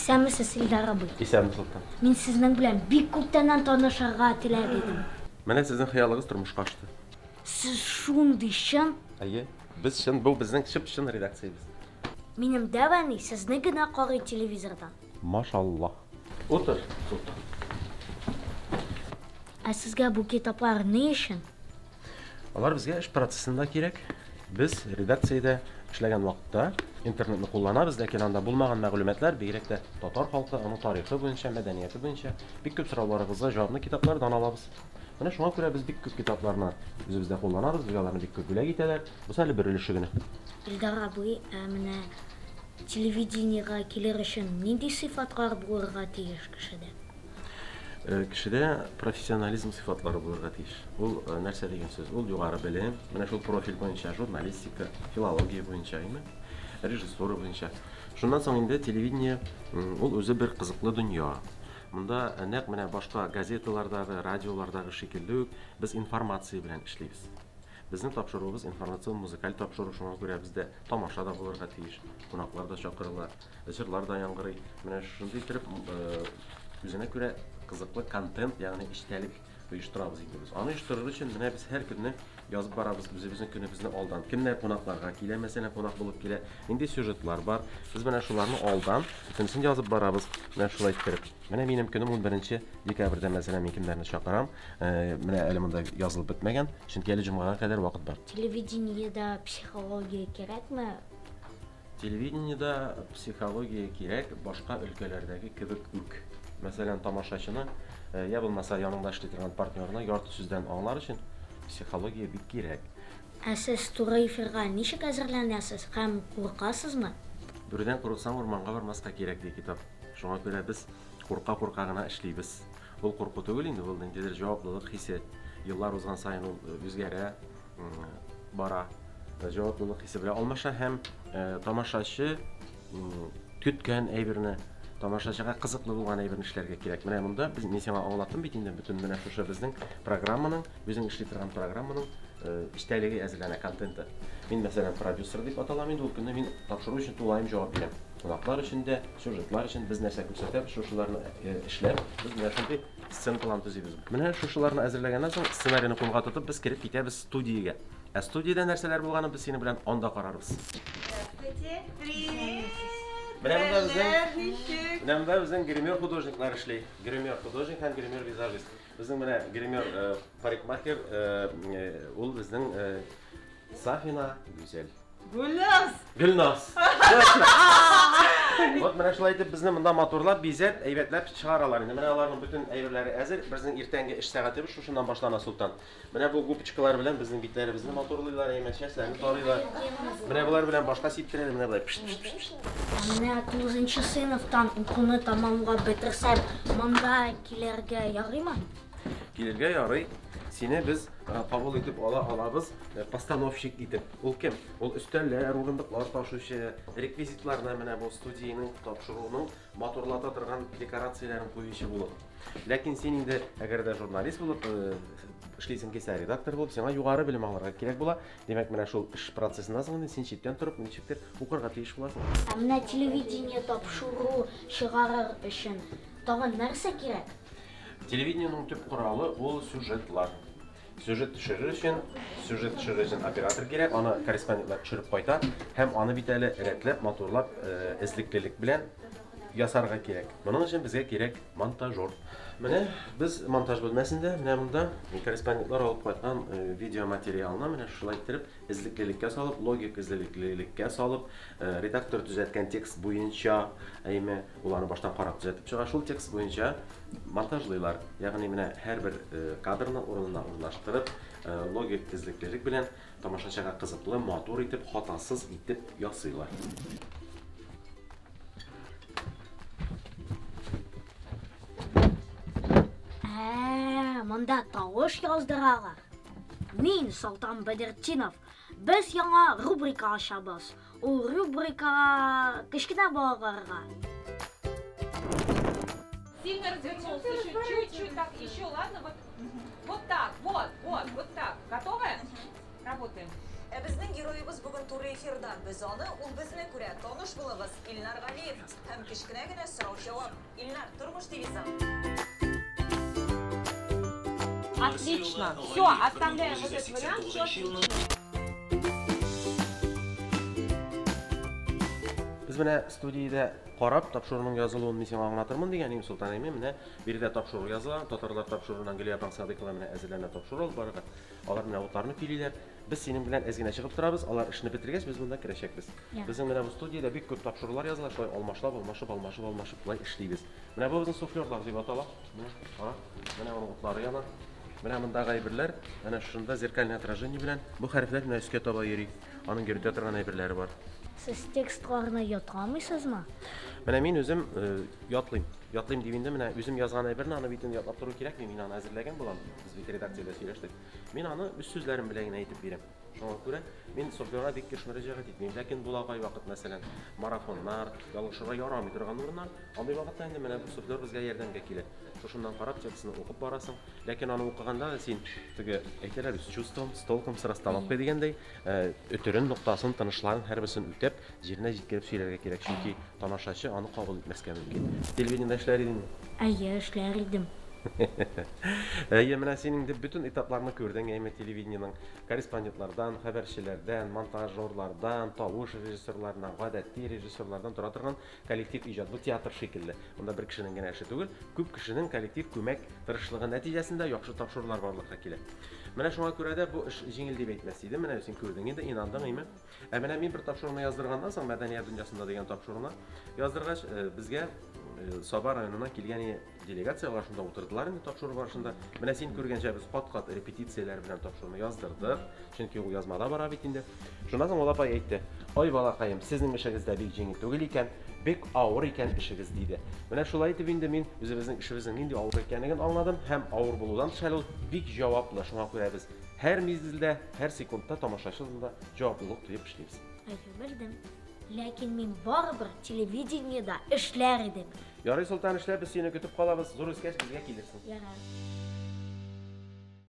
Исәнмесез, Илдар абый? Исәнмесез, Солтан. Мин сезнең белән бик күптәннән танышырга теләр идем. Менә сезнең хыялыгыз тормышка ашты. Сез шундый чын. Әйе, без чын, бу безнең чын редакциябыз. Минем дәвани сезне генә карый телевизордан. Машаллах. Утыр, Солтан. Ә сезгә бу китаплар ни өчен? Алар безгә эш процессында кирәк. Без редакциядә эшләгән вакытта интернетны кулланабыз, ләкин анда булмаган мәгълүматлар, бигрәк тә татар халкы, аның тарихы буенча, мәдәнияте буенча бик күп сорауларыгызга җаваплы китаплардан алабыз. Менә шуңа күрә без бик күп китапларны үзебездә кулланабыз, безгә аларны бик күп бүләк итәләр. Бу әле бер өлеше генә. Илдар абый, менә телевидениегә килер өчен нинди сыйфатлар булырга тиеш кешедә? Кешедә профессионализм сыйфатлары булырга тиеш. Ул нәрсә дигән сүз? Ул югары белем, менә шул профиль буенча журналистика, филология буенча, режиссура буенча. Шуннан соң инде телевидение ул үзе бер кызыклы дөнья. Монда нәкъ менә башка газеталардагы, радиолардагы шикелле үк без информация белән эшлибез. Безнең тапшыруыбыз информацион музыкаль тапшыру, шуңа күрә бездә тамаша да булырга тиеш, кунаклар да чакырыла, җырлар да яңгырый. Менә шундый итеп үзенә күрә кызыклы контент, ягъни эчтәлек оештырабыз инде без. Аны оештырыр өчен менә без һәр көнне язып барабыз, үзебезнең көнебезне алдан. Кемнәр кунакларга килә, мәсәлән, кунак булып килә, нинди сюжетлар бар. Без менә шуларны алдан бөтенсен язып барабыз. Менә шулай итеп. Менә минем көнем 11 декабрьдә мәсәлән мин кемнәрне чакырам. Менә әле монда язылып бетмәгән, чөнки әле җомгага кадәр вакыт бар. Телевидениедә психология кирәкме? Телевидениедә психология кирәк, башка өлкәләрдәге кебек үк. Мәсәлән, тамашачыны, я булмаса янында эшли торган партнерны ярты сүздән аңлар өчен психология бик кирәк. Ә сез туры эфирга ничек әзерләнәсез һәм куркасызмы? Бүрдән курыксаң урманга бармаска кирәк ди китап. Шуңа күрә без курка гына эшлибез. Ул курку түгел инде, ул ниндидер җаваплылык хисе. Еллар узган саен ул үзгәрә, бара. Җаваплылык хисе белән алмаша һәм тамашачы көткән әйберне, тамашачыга кызыклы булган әйберне эшләргә кирәк. Менә монда без мин сиңа аңлаттым бит инде бөтен менә шушы безнең программаның, үзең эшли торган программаның эчтәлеге әзерләнә контенты. Мин мәсәлән продюсер дип аталам инде, ул көнне мин тапшыру өчен тулаем җавап бирәм. Кунаклар өчен дә, сюжетлар өчен без нәрсә күрсәтәбез, шушыларны эшләп, без менә шундый сцена план төзибез. Менә шушыларны әзерләгәннән соң сценарийны кулга тотып без кире китәбез студиягә. Ә студиядә нәрсәләр булганын без синең белән анда карарбыз. Менә монда безнең гример художниклар эшли. Гример художник һәм гример визажист. Безнең менә гример парикмахер, ул безнең Сафина Гүзәл. Гөлназ. Вот менә шулай итеп безне монда матурлап, бизәп, әйбәтләп чыгаралар. Инде менә аларның бөтен әйберләре әзер. Безнең иртәнге эш сәгатебез шушыннан башлана, Солтан. Менә бу губочкалар белән безнең битләребезне матурлыйлар, чәчләрне тарыйлар. Менә булар белән башка сиптерәләр, менә булай. Менә 9-нчы сыйныфтан укуны тамамлап бетерсәм, монда килергә ярыймы? Килергә ярый. Сине без кабул итеп алабыз, постановщик итеп. Ул кем? Ул өстәлләр, урындыклар ташучы, реквизитларны менә бу студияның тапшыруының матурлата торган декорацияләрен куючы булып. Ләкин син инде әгәр дә журналист булып эшлисең килсә, редактор булып, сиңа югары белем алырга кирәк була. Димәк, менә шул эш процессына соң син читтән торып, ничектер укырга тиеш буласың. Ә менә телевидение тапшыру чыгарыр өчен тагын нәрсә кирәк? Телевидениенең төп коралы ул сюжетлар. Сюжет төшерер өчен оператор кирәк, аны корреспондентлар төшереп кайта һәм аны бит әле рәтләп, матурлап, эзлеклелек белән ясарга кирәк. Моның өчен безгә кирәк монтажер. Менә без монтаж бүлмәсендә, менә монда корреспондентлар алып кайткан видеоматериалны менә шулай итеп эзлеклелеккә салып, логик эзлеклелеккә салып, редактор төзәткән текст буенча, уларны баштан карап төзәтеп чыга, шул текст буенча монтажлыйлар. Ягъни менә һәрбер кадрны урынына урнаштырып, логик эзлеклелек белән тамашачыга кызыклы, матур итеп, хатасыз итеп ясыйлар. Монда тавыш яздыралар. Мин Солтан Бәдертдинов. Без яңа рубрика ачабыз. Ул рубрика кечкенә балаларга. Сильно развернулся, еще чуть-чуть, так, еще, ладно, вот так, вот так. Готовы? работаем. Bizning героебыз bugun to'g'ri efirda. Biz uni u bizni ko'ra tonish bo'lamiz. Ilnar G'aliyev ham kichkinagina savol-javob. Ilnar, turmush devizam. Отлично. Все, оставляем вот этот вариант. Всё отлично. Biz mana studiyada qarab topshiriqning yoziluvini men senga anlatırman deganim Sultan Emine mana bu yerda topshiriq yozilgan. Tatarlar topshiriqni Angliya Sadiqova mana azizlarga topshiriq barqa. Ular mana o'tlarni pililar. Biz senin bilan ezgina chiqib turamiz. Ular ishni bitirgach biz bundan kirishakmiz. Bizning mana bu studiyada bek ko'p topshiriqlar yozilgan. Shulay almashib bulay ishlaymiz. Mana bu bizning suflyorlar deb ataladi. Mana qara. Mana uning o'tlari yana. Mana bundagi aybirlar, mana shunda zerkalniy отражение bilan bu harflar mana üstga toba yuri. Aning yerda turgan aybirlari bor. Siz tekstlarni yota olmaysizmi? Mana men o'zim yotlayım deganda mana o'zim yozgan aybirni ana bitin yotlab turish kerak. Men uni hozirlagan bo'laman. Biz redaksiyada söylashdik. Men uni o'z so'zlarim bilan aytib beraman. Shunga ko'ra men so'zlarga bek murojaat etmayman. Lekin bu lag'ay vaqt masalan marafonlar, yolg'ishga yaramay turgan o'rinlar, андай vaqtda endi mana bu so'zlar bizga yordamga keladi. Shundan qarab tekstimni o'qib borasan. Lekin uni o'qiganda sen tigi aytlar с чувством, с толком, с расстановкой deganday o'tirin nuqtasin tanishlarning har birisini o'tib, yerine yetkazib сөйләргә кирәк. Chunki tomoshachi uni qabul etmasga mumkin. Televideniyada ishlar edingmi? Ayya, ishlar edim. Mana sening deb bütün etaplarını ko'rding, ayma televideniyaning korrespondentlardan, xabarchilardan, montajyorlardan, tovush rejissyorlaridan, g'odatli rejissyorlardan tura turgan kollektiv ijod. Bu teatr shekilli. Unda bir kishining gina ishi tugul, ko'p kishining kollektiv ko'mak tirishligi natijasida yaxshi topshiriqlar borliqqa keladi. Mana shunga ko'ra da bu ish yengil deb aytmas edim. Mana sen ko'rding endi inandingmi? Mana men bir topshiriqni yozdirgandan so'ng madaniyat dunyosida degan topshiriqni yozdirgach bizga Soba rayonundan kelgan delegatsiyalar shunda o'tirdilar endi topshiriq barishida. Mana sen ko'rgancha biz qat-qat repetitsiyalar bilan topshiriqni yozdirdik. Chunki u yozmada bor bitindi. Shundan so'ng Olapay aytdi: "Oy balaqayim, sizning ishingizda bek yengil tugul ekan, bek og'ir ekan ishingiz" dedi. Mana shulay aytib endi men o'zimizning ishimizning endi og'ir ekanligini anladim. Ham og'ir bo'ludan tashqari bek javobli. Shunga ko'ra biz har mezgilda, har sekundda tomoshachilarda javoblilik qilib ishlaymiz. Aytib bildim. Lekin men baribir televideniyada ishlar edim. Yo'q, Sultan ishlar biz seni kutib qolamiz. Zo'r o'sgach bizga kelirsin. Yarar.